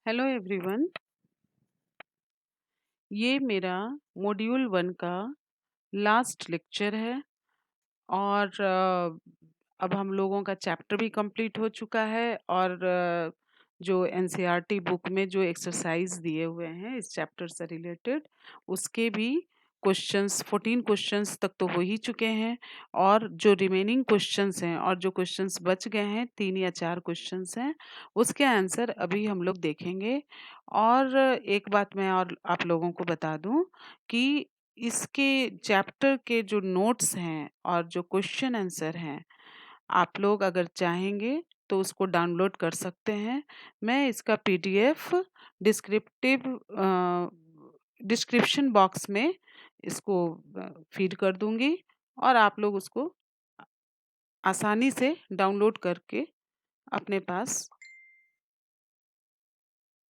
Hello everyone. ये मेरा module 1 का लास्ट लेक्चर है और अब हम लोगों का चैप्टर भी कंप्लीट हो चुका है और जो एनसीईआरटी बुक में जो एक्सरसाइज दिए हुए हैं इस चैप्टर से रिलेटेड उसके भी क्वेश्चंस 14 क्वेश्चंस तक तो हो ही चुके हैं और जो रिमेनिंग क्वेश्चंस हैं और जो क्वेश्चंस बच गए हैं 3 या 4 क्वेश्चंस हैं उसके आंसर अभी हम लोग देखेंगे। और एक बात मैं और आप लोगों को बता दूं कि इसके चैप्टर के जो नोट्स हैं और जो क्वेश्चन आंसर हैं आप लोग अगर चाहेंगे तो उसको डाउनलोड कर सकते हैं। मैं इसका पीडीएफ डिस्क्रिप्टिव डिस्क्रिप्शन बॉक्स में इसको फीड कर दूंगी और आप लोग उसको आसानी से डाउनलोड करके अपने पास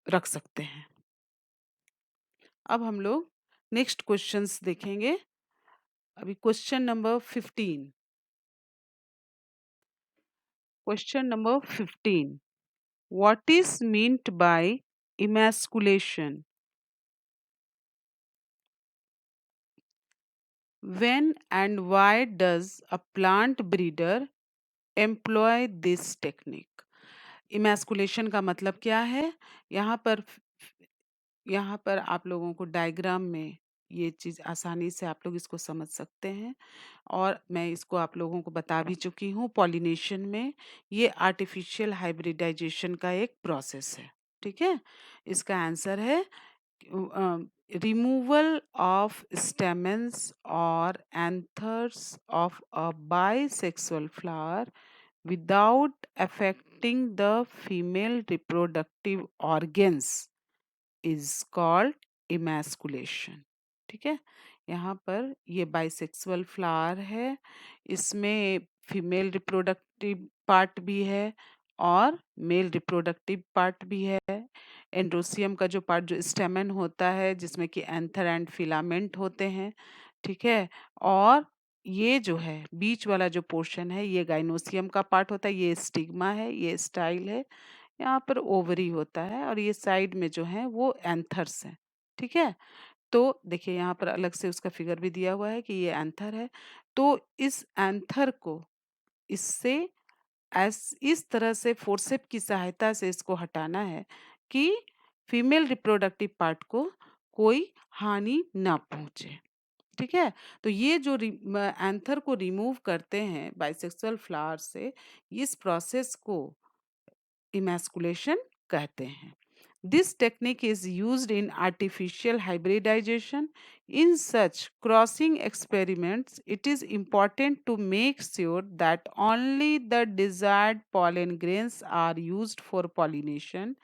रख सकते हैं। अब हम लोग नेक्स्ट क्वेश्चंस देखेंगे। अभी question number 15। Question number 15. What is meant by emasculation? When and why does a plant breeder employ this technique? Emasculation का मतलब क्या है? यहाँ पर यहाँ पर आप लोगों को डायग्राम में ये चीज़ आसानी से आप लोग इसको समझ सकते हैं और मैं इसको आप लोगों को बता भी चुकी हूँ। पॉलिनेशन में ये आर्टिफिशियल हाइब्रिडाइजेशन का एक प्रोसेस है। ठीक है, इसका आंसर है removal of stamens or anthers of a bisexual flower without affecting the female reproductive organs is called emasculation। ठीक है, यहाँ पर ये बाइसेक्सुअल फ्लावर है, इसमें फीमेल रिप्रोडक्टिव पार्ट भी है और मेल रिप्रोडक्टिव पार्ट भी है। एंड्रोसियम का जो पार्ट जो स्टेमन होता है जिसमें कि एंथर एंड फिलामेंट होते हैं। ठीक है, और ये जो है बीच वाला जो पोर्शन है ये गाइनोसियम का पार्ट होता है, ये स्टिग्मा है, ये स्टाइल है, यहाँ पर ओवरी होता है और ये साइड में जो है वो एंथर्स हैं। ठीक है, तो देखिए यहाँ पर अलग से उसका फिगर भी दिया हुआ है कि ये एंथर है। तो इस एंथर को इससे इस तरह से फोर्सेप की सहायता से इसको हटाना है कि फीमेल रिप्रोडक्टिव पार्ट को कोई हानि ना पहुंचे। ठीक है, तो ये जो एंथर को रिमूव करते हैं बाइसेक्सुअल फ्लावर से, इस प्रोसेस को इमैस्कुलेशन कहते हैं। This technique is used in artificial hybridization. In such crossing experiments, it is important to make sure that only the desired pollen grains are used for pollination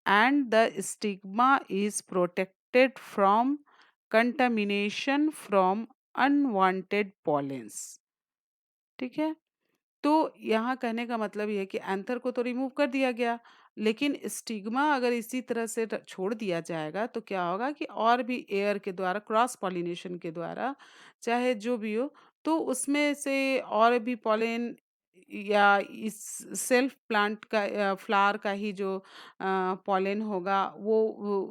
and the stigma is protected from contamination from unwanted pollens। ठीक है, तो यहाँ कहने का मतलब ये है कि एंथर को तो रिमूव कर दिया गया, लेकिन स्टिग्मा अगर इसी तरह से छोड़ दिया जाएगा तो क्या होगा कि और भी एयर के द्वारा क्रॉस पॉलिनेशन के द्वारा चाहे जो भी हो तो उसमें से और भी पॉलिन या इस सेल्फ प्लांट का फ्लावर का ही जो पॉलिन होगा वो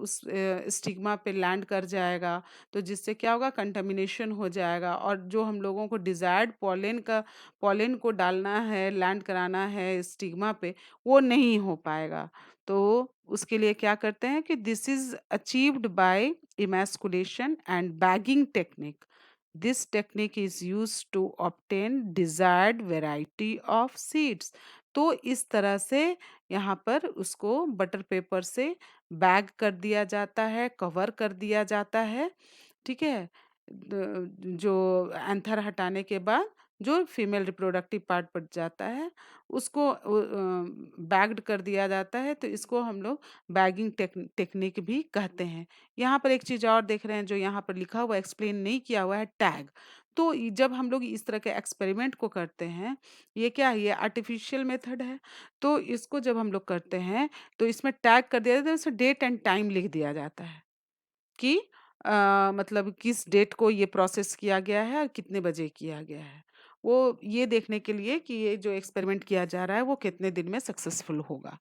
उस स्टिग्मा पे लैंड कर जाएगा, तो जिससे क्या होगा कंटामिनेशन हो जाएगा और जो हम लोगों को डिजायर्ड पॉलिन को डालना है, लैंड कराना है स्टिग्मा पे, वो नहीं हो पाएगा। तो उसके लिए क्या करते हैं कि this is achieved by emasculation and bagging technique. This technique is used to obtain desired variety of seeds. तो इस तरह से यहाँ पर उसको बटर पेपर से बैग कर दिया जाता है, कवर कर दिया जाता है। ठीक है, जो एंथर हटाने के बाद जो फीमेल रिप्रोडक्टिव पार्ट बच जाता है उसको बैग्ड कर दिया जाता है, तो इसको हम लोग बैगिंग टेक्निक भी कहते हैं। यहाँ पर एक चीज़ और देख रहे हैं जो यहाँ पर लिखा हुआ एक्सप्लेन नहीं किया हुआ है, टैग। तो जब हम लोग इस तरह के एक्सपेरिमेंट को करते हैं, ये क्या है, ये आर्टिफिशियल मेथड है, तो इसको जब हम लोग करते हैं तो इसमें टैग कर दिया जाता है, उसमें डेट एंड टाइम लिख दिया जाता है कि मतलब किस डेट को ये प्रोसेस किया गया है और कितने बजे किया गया है। वो ये देखने के लिए कि ये जो एक्सपेरिमेंट किया जा रहा है वो कितने दिन में सक्सेसफुल होगा।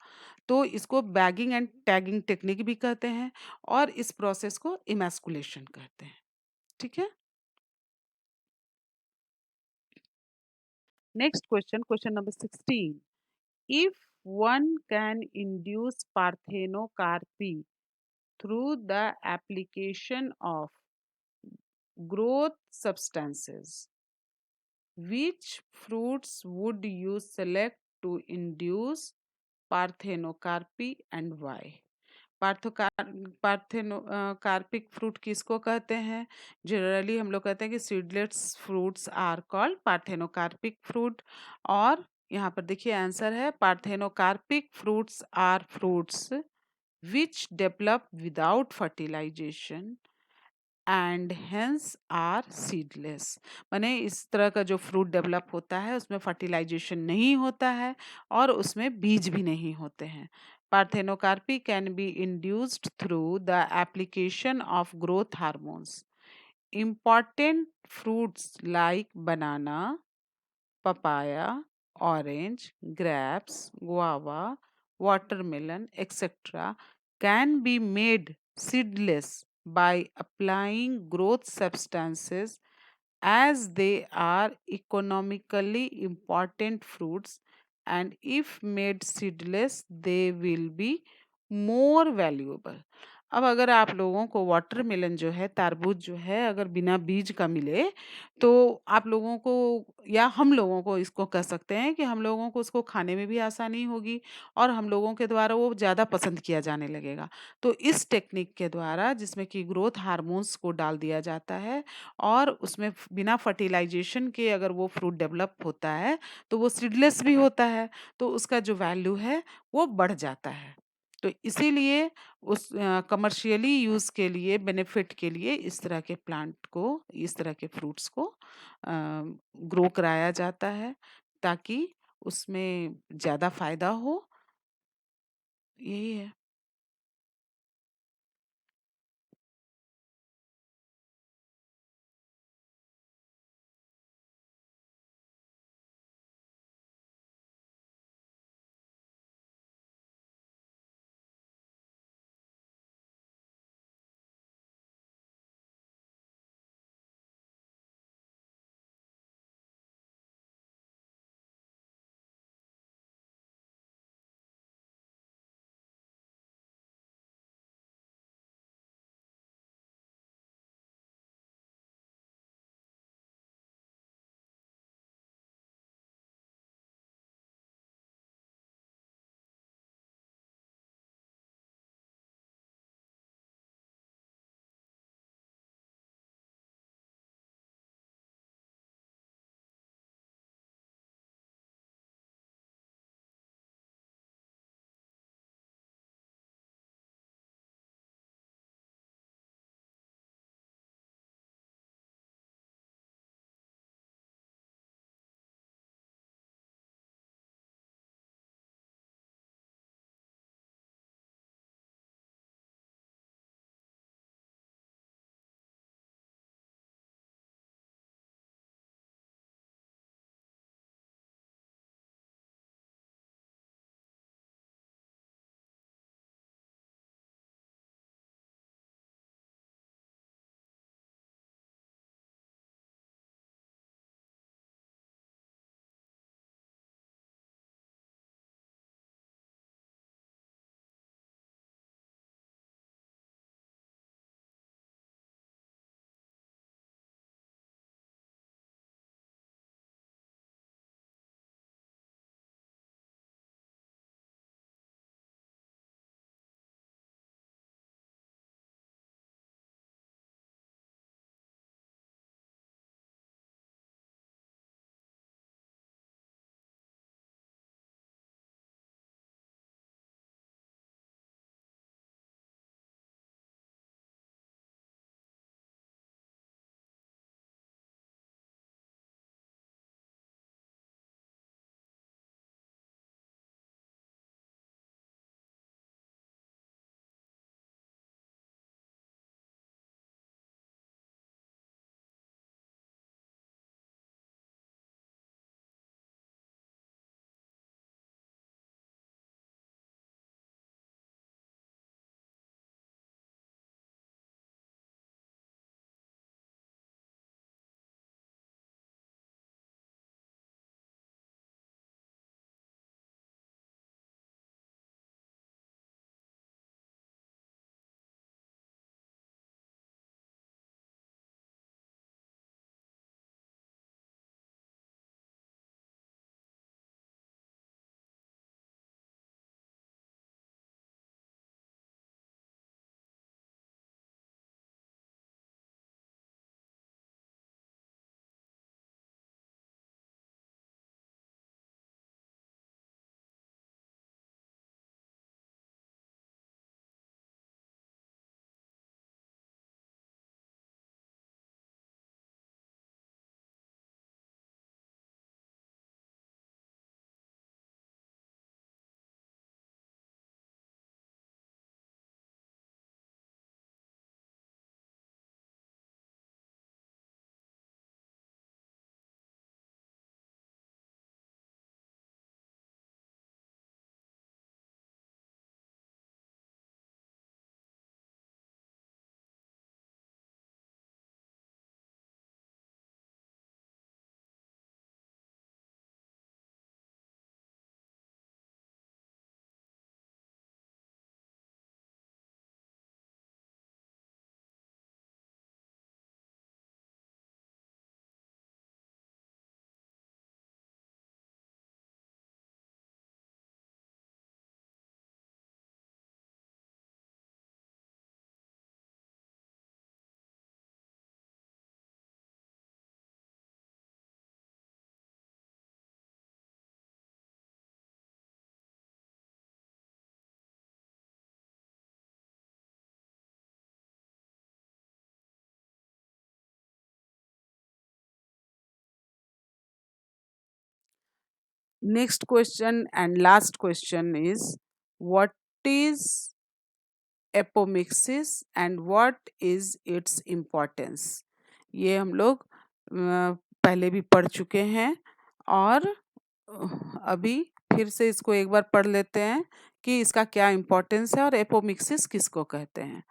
तो इसको बैगिंग एंड टैगिंग टेक्निक भी कहते हैं और इस प्रोसेस को इमैस्कुलेशन कहते हैं। ठीक है। Next question, question number 16। If one can induce parthenocarpy through the application of growth substances, which fruits would you select to induce parthenocarpy and why? कार्पिक फ्रूट किसको कहते हैं? जनरली हम लोग कहते हैं कि seedless fruits are called parthenocarpic fruit. और यहाँ पर देखिए आंसर है, parthenocarpic fruits are fruits which develop without fertilization and hence are seedless. माने इस तरह का जो फ्रूट डेवलप होता है उसमें फर्टिलाइजेशन नहीं होता है और उसमें बीज भी नहीं होते हैं। Parthenocarpy can be induced through the application of growth hormones. Important fruits like banana, papaya, orange, grapes, guava, watermelon, etc. can be made seedless by applying growth substances as they are economically important fruits, and if made seedless they will be more valuable। अब अगर आप लोगों को watermelon जो है, तरबूज जो है, अगर बिना बीज का मिले तो आप लोगों को या हम लोगों को इसको कह सकते हैं कि हम लोगों को उसको खाने में भी आसानी होगी और हम लोगों के द्वारा वो ज़्यादा पसंद किया जाने लगेगा। तो इस टेक्निक के द्वारा जिसमें कि ग्रोथ हार्मोन्स को डाल दिया जाता है और उसमें बिना फर्टिलाइजेशन के अगर वो फ्रूट डेवलप होता है तो वो सीडलेस भी होता है, तो उसका जो वैल्यू है वो बढ़ जाता है। तो इसीलिए उस कमर्शियली यूज़ के लिए, बेनिफिट के लिए इस तरह के प्लांट को, इस तरह के फ्रूट्स को ग्रो कराया जाता है ताकि उसमें ज़्यादा फायदा हो। यही है। Next question and last question is, what is apomixis and what is its importance? ये हम लोग पहले भी पढ़ चुके हैं और अभी फिर से इसको एक बार पढ़ लेते हैं कि इसका क्या इम्पोर्टेंस है और एपोमिक्सिस किसको कहते हैं.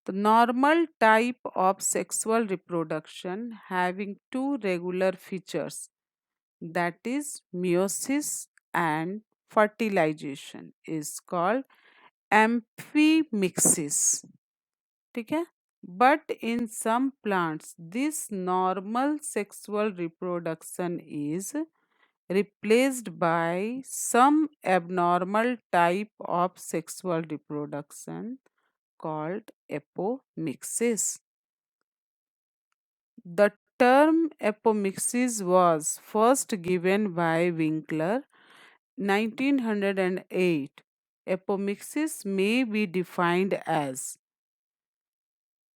The normal type of sexual reproduction having two regular features, that is meiosis and fertilization, is called amphimixis. ठीक है. But in some plants this normal sexual reproduction is replaced by some abnormal type of sexual reproduction called apomixis. The term apomixis was first given by Winkler 1908. Apomixis may be defined as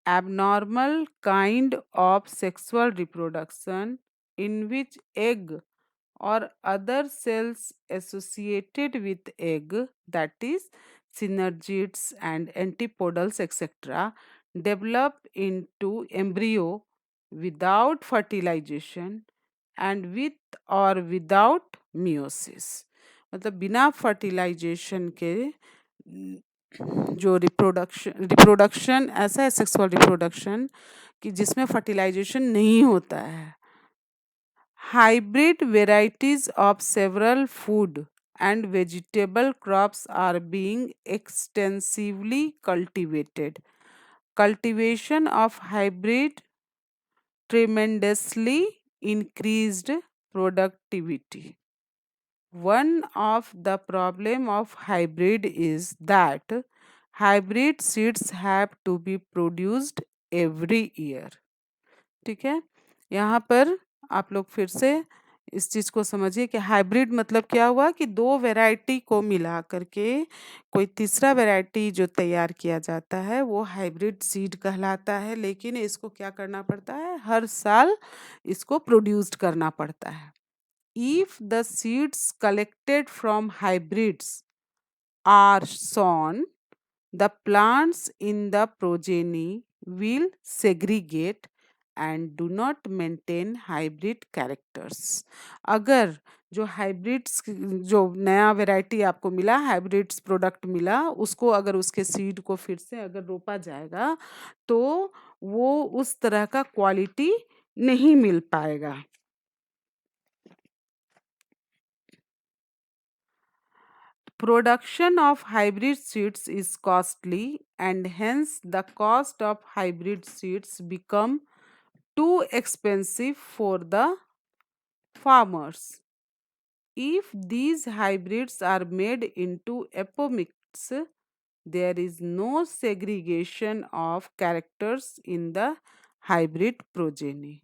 abnormal kind of sexual reproduction in which egg or other cells associated with egg, that is synergids and antipodals etc., develop into embryo without fertilization and with or without meiosis. मतलब बिना fertilisation के जो reproduction ऐसा है sexual reproduction कि जिसमें fertilisation नहीं होता है. Hybrid varieties of several food and vegetable crops are being extensively cultivated. Cultivation of hybrid tremendously increased productivity. One of the problem of hybrid is that hybrid seeds have to be produced every year. ठीक है. यहाँ पर आप लोग फिर से इस चीज़ को समझिए कि हाइब्रिड मतलब क्या हुआ कि दो वैरायटी को मिला करके कोई तीसरा वैरायटी जो तैयार किया जाता है वो हाइब्रिड सीड कहलाता है. लेकिन इसको क्या करना पड़ता है, हर साल इसको प्रोड्यूस्ड करना पड़ता है. If the seeds collected from hybrids are sown, the plants in the progeny will segregate and do not maintain hybrid characters. अगर जो हाइब्रिड्स जो नया वैरायटी आपको मिला, हाइब्रिड्स प्रोडक्ट मिला, उसको अगर उसके सीड को फिर से अगर रोपा जाएगा तो वो उस तरह का क्वालिटी नहीं मिल पाएगा. Production of hybrid seeds is costly and hence the cost of hybrid seeds become too expensive for the farmers. If these hybrids are made into apomix, there is no segregation of characters in the hybrid progeny.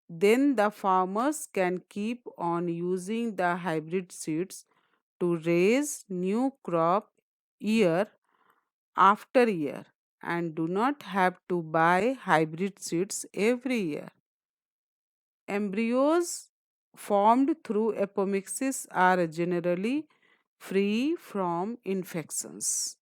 Then the farmers can keep on using the hybrid seeds to raise new crop year after year and do not have to buy hybrid seeds every year. Embryos formed through apomixis are generally free from infections.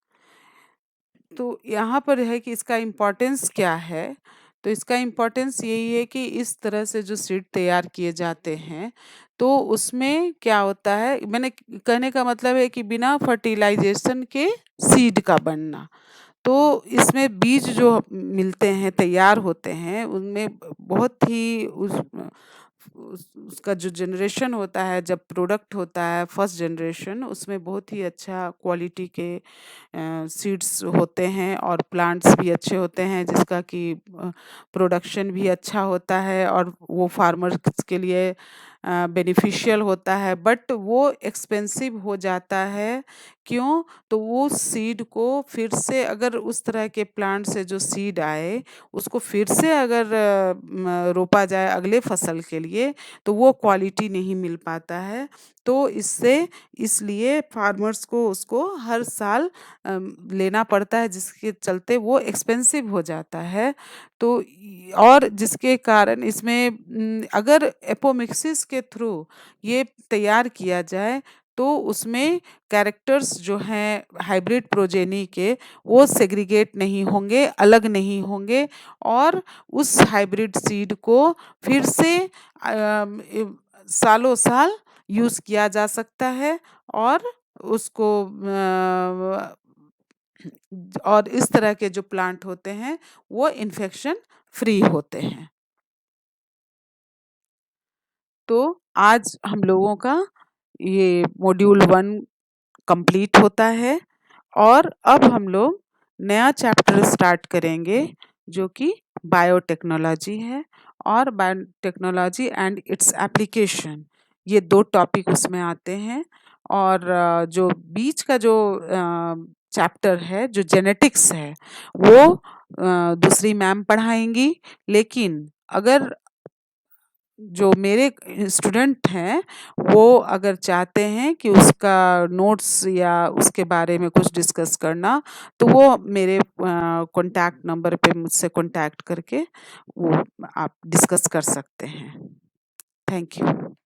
तो यहाँ पर है कि इसका importance क्या है. तो इसका इम्पोर्टेंस यही है कि इस तरह से जो सीड तैयार किए जाते हैं तो उसमें क्या होता है, मैंने कहने का मतलब है कि बिना फर्टिलाइजेशन के सीड का बनना. तो इसमें बीज जो मिलते हैं, तैयार होते हैं, उनमें बहुत ही उसका जो जनरेशन होता है, जब प्रोडक्ट होता है फर्स्ट जनरेशन, उसमें बहुत ही अच्छा क्वालिटी के सीड्स होते हैं और प्लांट्स भी अच्छे होते हैं जिसका कि प्रोडक्शन भी अच्छा होता है और वो फार्मर्स के लिए बेनिफिशियल होता है. बट वो एक्सपेंसिव हो जाता है. क्यों? तो वो सीड को फिर से अगर उस तरह के प्लांट से जो सीड आए उसको फिर से अगर रोपा जाए अगले फसल के लिए तो वो क्वालिटी नहीं मिल पाता है. तो इसलिए फार्मर्स को उसको हर साल लेना पड़ता है, जिसके चलते वो एक्सपेंसिव हो जाता है। तो और जिसके कारण इसमें अगर एपोमिक्सिस के थ्रू ये तैयार किया जाए तो उसमें कैरेक्टर्स जो हैं हाइब्रिड प्रोजेनी के, वो सेग्रीगेट नहीं होंगे, अलग नहीं होंगे, और उस हाइब्रिड सीड को फिर से सालों साल यूज़ किया जा सकता है, और उसको और इस तरह के जो प्लांट होते हैं वो इन्फेक्शन फ्री होते हैं। तो आज हम लोगों का ये मॉड्यूल 1 कंप्लीट होता है, और अब हम लोग नया चैप्टर स्टार्ट करेंगे जो कि बायोटेक्नोलॉजी है, और बायोटेक्नोलॉजी एंड इट्स एप्लीकेशन, ये दो टॉपिक उसमें आते हैं। और जो बीच का जो चैप्टर है जो जेनेटिक्स है वो दूसरी मैम पढ़ाएंगी। लेकिन अगर जो मेरे स्टूडेंट हैं वो अगर चाहते हैं कि उसका नोट्स या उसके बारे में कुछ डिस्कस करना, तो वो मेरे कॉन्टैक्ट नंबर पे मुझसे कॉन्टैक्ट करके वो आप डिस्कस कर सकते हैं। Thank you.